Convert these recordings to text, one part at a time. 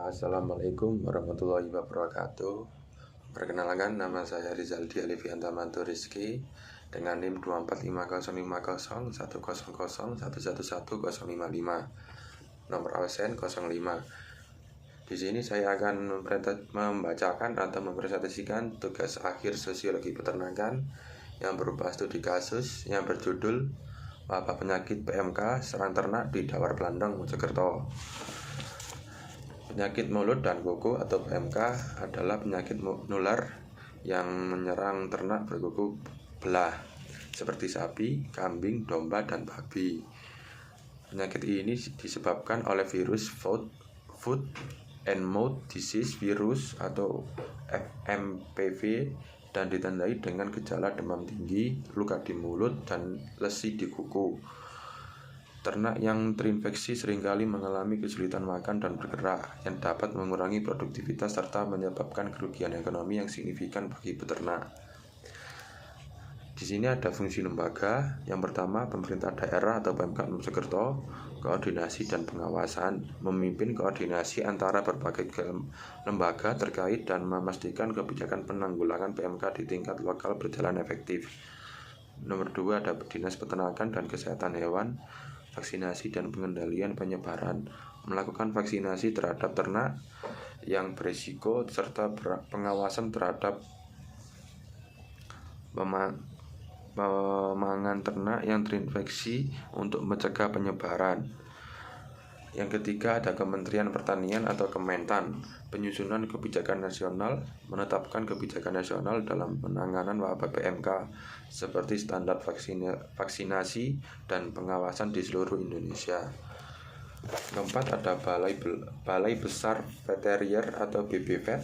Assalamualaikum warahmatullahi wabarakatuh. Perkenalkan, nama saya Rizaldi Alifianta Mantu Rizky dengan NIM 24550500100111055. Nomor absen 05. Di sini saya akan membacakan atau mempresentasikan tugas akhir sosiologi peternakan yang berupa studi kasus yang berjudul Wabah Penyakit PMK Serang Ternak di Dawar Blandong, Mojokerto. Penyakit mulut dan kuku atau PMK adalah penyakit nular yang menyerang ternak berkuku belah seperti sapi, kambing, domba, dan babi. Penyakit ini disebabkan oleh virus Foot and Mouth Disease virus atau FMPV dan ditandai dengan gejala demam tinggi, luka di mulut, dan lesi di kuku. Ternak yang terinfeksi seringkali mengalami kesulitan makan dan bergerak yang dapat mengurangi produktivitas serta menyebabkan kerugian ekonomi yang signifikan bagi peternak. Di sini ada fungsi lembaga. Yang pertama, pemerintah daerah atau Pemkab Mojokerto, koordinasi dan pengawasan, memimpin koordinasi antara berbagai lembaga terkait dan memastikan kebijakan penanggulangan PMK di tingkat lokal berjalan efektif. Nomor 2, ada Dinas Peternakan dan Kesehatan Hewan, vaksinasi dan pengendalian penyebaran, melakukan vaksinasi terhadap ternak yang berisiko serta pengawasan terhadap pemangan ternak yang terinfeksi untuk mencegah penyebaran. Yang ketiga, ada Kementerian Pertanian atau Kementan, penyusunan kebijakan nasional, menetapkan kebijakan nasional dalam penanganan wabah PMK seperti standar vaksinasi dan pengawasan di seluruh Indonesia. Keempat, ada Balai Besar Veterier atau BBVET,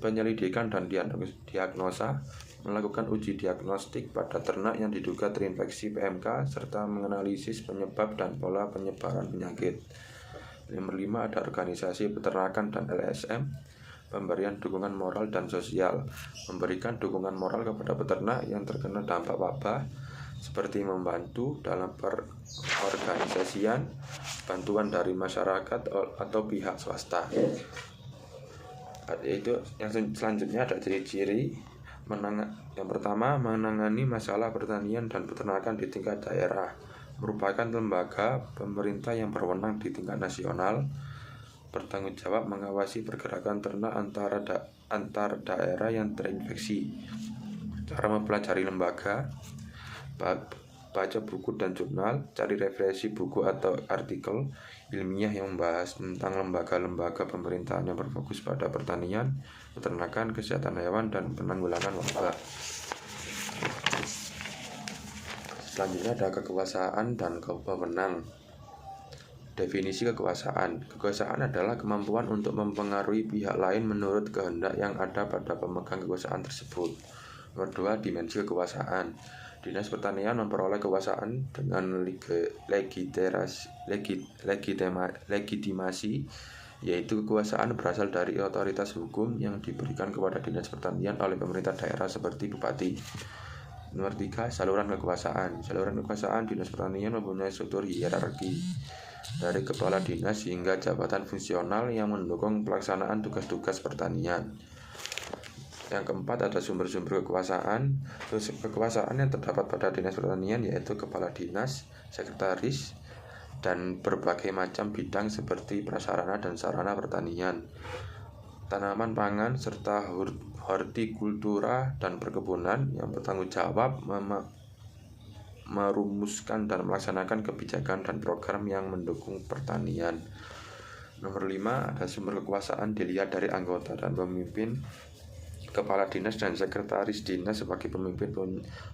penyelidikan dan diagnosa, melakukan uji diagnostik pada ternak yang diduga terinfeksi PMK serta menganalisis penyebab dan pola penyebaran penyakit. Nomor 5, ada Organisasi Peternakan dan LSM, pemberian dukungan moral dan sosial, memberikan dukungan moral kepada peternak yang terkena dampak wabah seperti membantu dalam perorganisasian, bantuan dari masyarakat atau pihak swasta. Itu yang selanjutnya ada ciri-ciri. Yang pertama, menangani masalah pertanian dan peternakan di tingkat daerah, merupakan lembaga pemerintah yang berwenang di tingkat nasional, bertanggung jawab mengawasi pergerakan ternak antar daerah yang terinfeksi. Cara mempelajari lembaga: baca buku dan jurnal, cari referensi buku atau artikel ilmiah yang membahas tentang lembaga-lembaga pemerintahan yang berfokus pada pertanian, peternakan, kesehatan hewan, dan penanggulangan wabah. Selanjutnya ada kekuasaan dan wewenang. Definisi kekuasaan. Kekuasaan adalah kemampuan untuk mempengaruhi pihak lain menurut kehendak yang ada pada pemegang kekuasaan tersebut. Nomor 2, dimensi kekuasaan. Dinas Pertanian memperoleh kekuasaan dengan legitimasi, yaitu kekuasaan berasal dari otoritas hukum yang diberikan kepada Dinas Pertanian oleh pemerintah daerah seperti bupati. Nomor 3, saluran kekuasaan. Saluran kekuasaan Dinas Pertanian mempunyai struktur hierarki dari kepala dinas hingga jabatan fungsional yang mendukung pelaksanaan tugas-tugas pertanian. Yang keempat, ada sumber-sumber kekuasaan. Kekuasaan yang terdapat pada Dinas Pertanian yaitu kepala dinas, sekretaris, dan berbagai macam bidang seperti prasarana dan sarana pertanian, tanaman pangan, serta hortikultura dan perkebunan yang bertanggung jawab merumuskan dan melaksanakan kebijakan dan program yang mendukung pertanian. Nomor 5, ada sumber kekuasaan dilihat dari anggota dan pemimpin. Kepala dinas dan sekretaris dinas sebagai pemimpin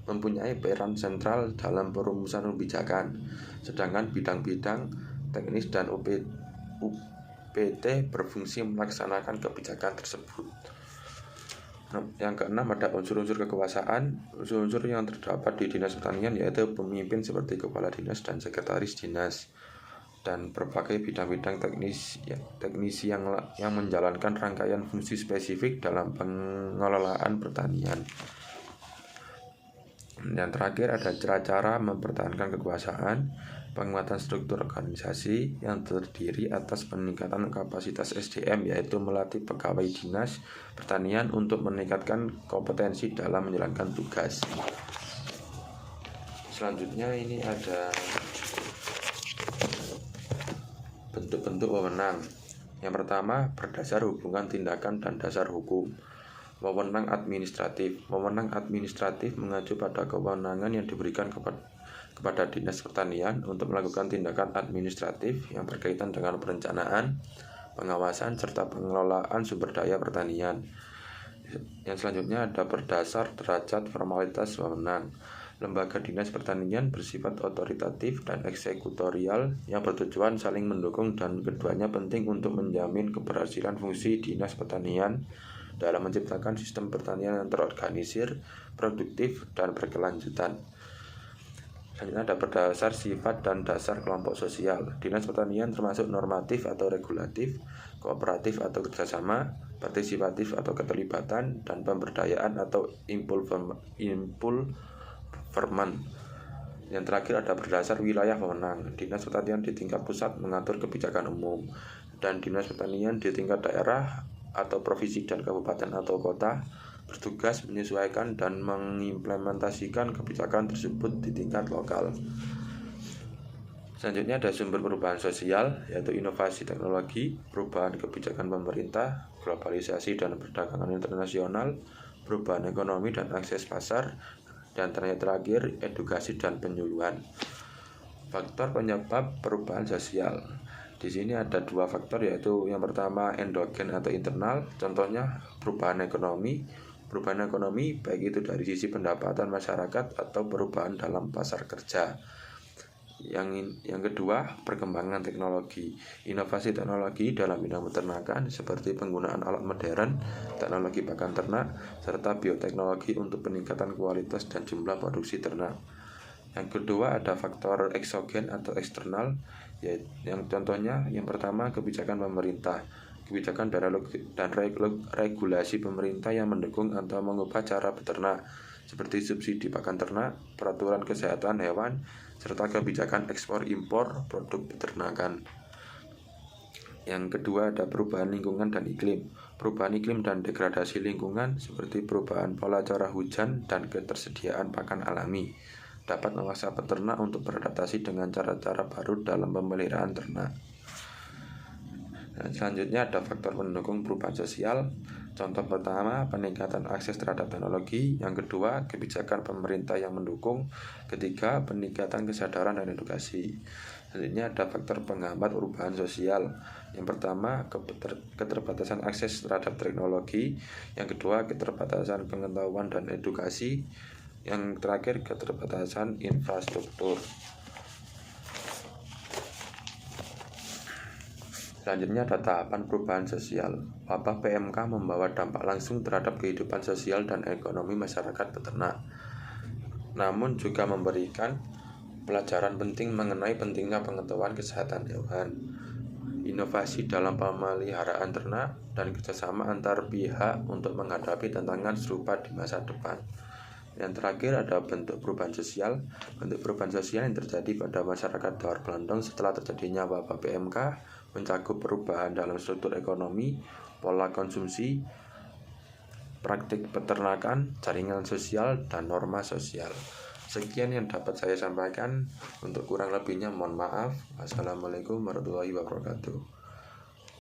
mempunyai peran sentral dalam perumusan kebijakan, sedangkan bidang-bidang teknis dan UPT berfungsi melaksanakan kebijakan tersebut. Yang keenam, ada unsur-unsur kekuasaan. Unsur-unsur yang terdapat di Dinas Pertanian yaitu pemimpin seperti kepala dinas dan sekretaris dinas, dan berbagai bidang-bidang teknisi yang menjalankan rangkaian fungsi spesifik dalam pengelolaan pertanian. Yang terakhir, ada cara-cara mempertahankan kekuasaan. penguatan struktur organisasi yang terdiri atas peningkatan kapasitas SDM, yaitu melatih pegawai dinas pertanian untuk meningkatkan kompetensi dalam menjalankan tugas. Selanjutnya ini ada bentuk-bentuk wewenang. Yang pertama, berdasar hubungan tindakan dan dasar hukum. Wewenang administratif. Wewenang administratif mengacu pada kewenangan yang diberikan kepada Dinas Pertanian untuk melakukan tindakan administratif yang berkaitan dengan perencanaan, pengawasan, serta pengelolaan sumber daya pertanian. Yang selanjutnya ada berdasar derajat formalitas wewenang. Lembaga Dinas Pertanian bersifat otoritatif dan eksekutorial yang bertujuan saling mendukung dan keduanya penting untuk menjamin keberhasilan fungsi Dinas Pertanian dalam menciptakan sistem pertanian yang terorganisir, produktif, dan berkelanjutan. Selanjutnya ada berdasar sifat dan dasar kelompok sosial. Dinas Pertanian termasuk normatif atau regulatif, kooperatif atau kerjasama, partisipatif atau keterlibatan, dan pemberdayaan atau impulverman. Yang terakhir ada berdasar wilayah wewenang. Dinas Pertanian di tingkat pusat mengatur kebijakan umum, dan Dinas Pertanian di tingkat daerah atau provinsi dan kabupaten atau kota bertugas menyesuaikan dan mengimplementasikan kebijakan tersebut di tingkat lokal. Selanjutnya ada sumber perubahan sosial, yaitu inovasi teknologi, perubahan kebijakan pemerintah, globalisasi dan perdagangan internasional, perubahan ekonomi dan akses pasar, dan terakhir edukasi dan penyuluhan. Faktor penyebab perubahan sosial. Di sini ada dua faktor, yaitu yang pertama endogen atau internal, contohnya perubahan ekonomi. Perubahan ekonomi baik itu dari sisi pendapatan masyarakat atau perubahan dalam pasar kerja. Yang kedua, perkembangan teknologi. Inovasi teknologi dalam bidang peternakan seperti penggunaan alat modern, teknologi pakan ternak, serta bioteknologi untuk peningkatan kualitas dan jumlah produksi ternak. Yang kedua ada faktor eksogen atau eksternal, yang contohnya yang pertama kebijakan pemerintah. Kebijakan dan regulasi pemerintah yang mendukung atau mengubah cara beternak, seperti subsidi pakan ternak, peraturan kesehatan hewan, serta kebijakan ekspor-impor produk peternakan. Yang kedua ada perubahan lingkungan dan iklim. Perubahan iklim dan degradasi lingkungan seperti perubahan pola curah hujan dan ketersediaan pakan alami dapat memaksa peternak untuk beradaptasi dengan cara-cara baru dalam pemeliharaan ternak. Selanjutnya ada faktor pendukung perubahan sosial. Contoh pertama, peningkatan akses terhadap teknologi. Yang kedua, kebijakan pemerintah yang mendukung. Ketiga, peningkatan kesadaran dan edukasi. Selanjutnya ada faktor penghambat perubahan sosial. Yang pertama, keterbatasan akses terhadap teknologi. Yang kedua, keterbatasan pengetahuan dan edukasi. Yang terakhir, keterbatasan infrastruktur. Selanjutnya ada tahapan perubahan sosial. Wabah PMK membawa dampak langsung terhadap kehidupan sosial dan ekonomi masyarakat peternak, namun juga memberikan pelajaran penting mengenai pentingnya pengetahuan kesehatan hewan, inovasi dalam pemeliharaan ternak, dan kerjasama antar pihak untuk menghadapi tantangan serupa di masa depan. Yang terakhir ada bentuk perubahan sosial. Bentuk perubahan sosial yang terjadi pada masyarakat Dawar Blandong setelah terjadinya wabah PMK mencakup perubahan dalam struktur ekonomi, pola konsumsi, praktik peternakan, jaringan sosial, dan norma sosial. Sekian yang dapat saya sampaikan. Untuk kurang lebihnya mohon maaf. Wassalamualaikum warahmatullahi wabarakatuh.